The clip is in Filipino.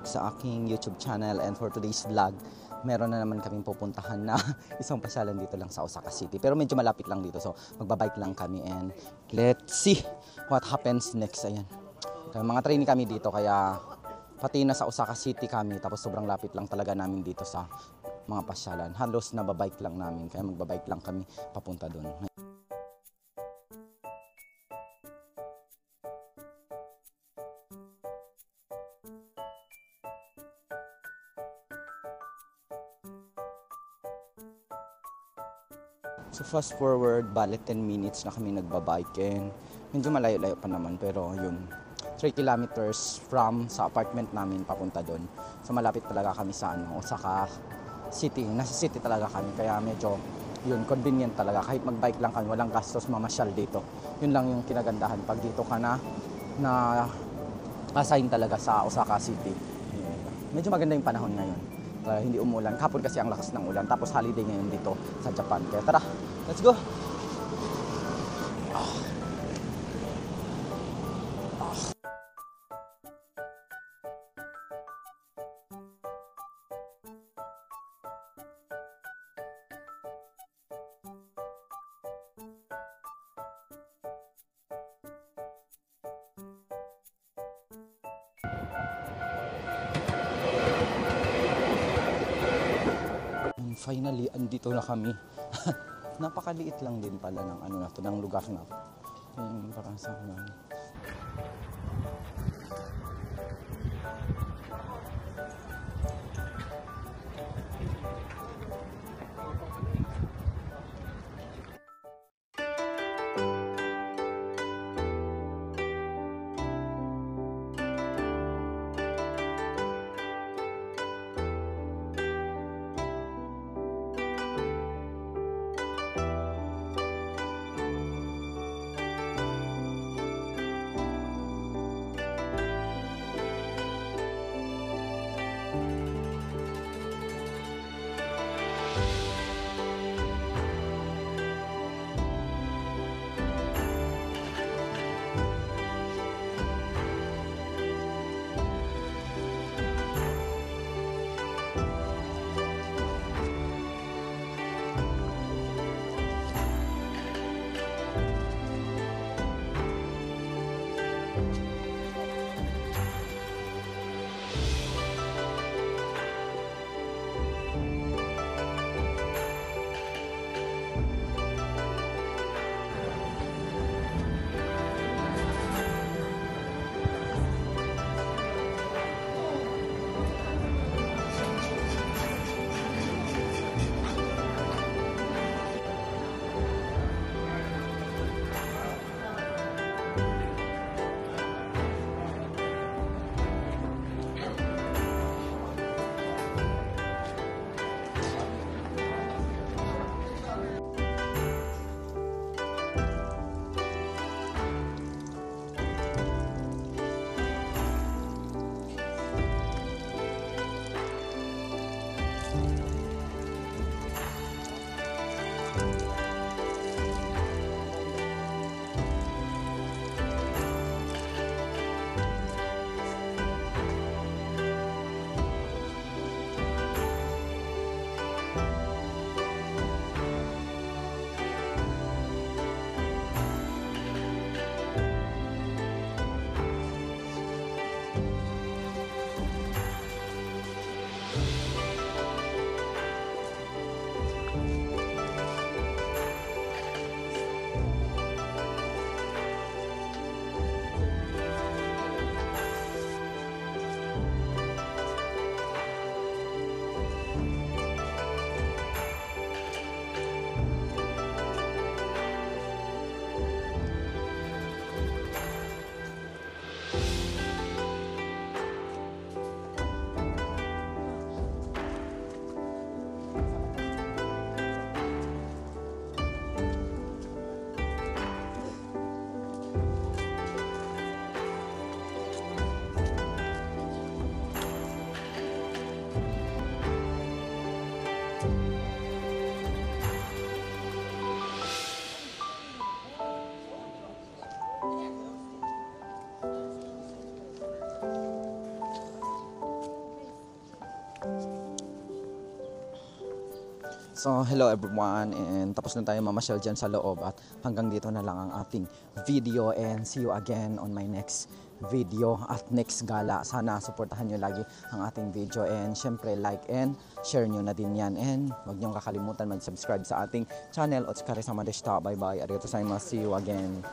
sa aking YouTube channel, and for today's vlog, meron na naman kaming pupuntahan na isang pasyalan dito lang sa Osaka City. Pero medyo malapit lang dito, so magbabike lang kami and let's see what happens next. Ayan. Kaya mga trainee kami dito, kaya pati na sa Osaka City kami, tapos sobrang lapit lang talaga namin dito sa mga pasyalan. Halos nababike lang namin, kaya magbabike lang kami papunta doon. So fast forward, balik 10 minutes na kami nagbabike and medyo malayo-layo pa naman, pero yun, 3 kilometers from sa apartment namin papunta doon. So malapit talaga kami sa Osaka City. Nasa city talaga kami, kaya medyo yun, convenient talaga. Kahit magbike lang kami, walang gastos mamasyal dito. Yun lang yung kinagandahan pag dito ka na assign talaga sa Osaka City. Medyo maganda yung panahon ngayon. Hindi umulan. Kapon kasi ang lakas ng ulan. Tapos holiday ngayon dito sa Japan. Kaya tara, let's go! Finally, andito na kami. Napakaliit lang din pala ng ng lugar na. Parang sa So, hello everyone, and tapos na tayo mamasyal dyan sa loob at hanggang dito na lang ang ating video, and see you again on my next video at next gala. Sana suportahan nyo lagi ang ating video, and syempre like and share nyo na din yan, and huwag nyo kakalimutan mag-subscribe sa ating channel. Otsukare sama deshita. Bye bye. Arigatou gozaimasu. See you again.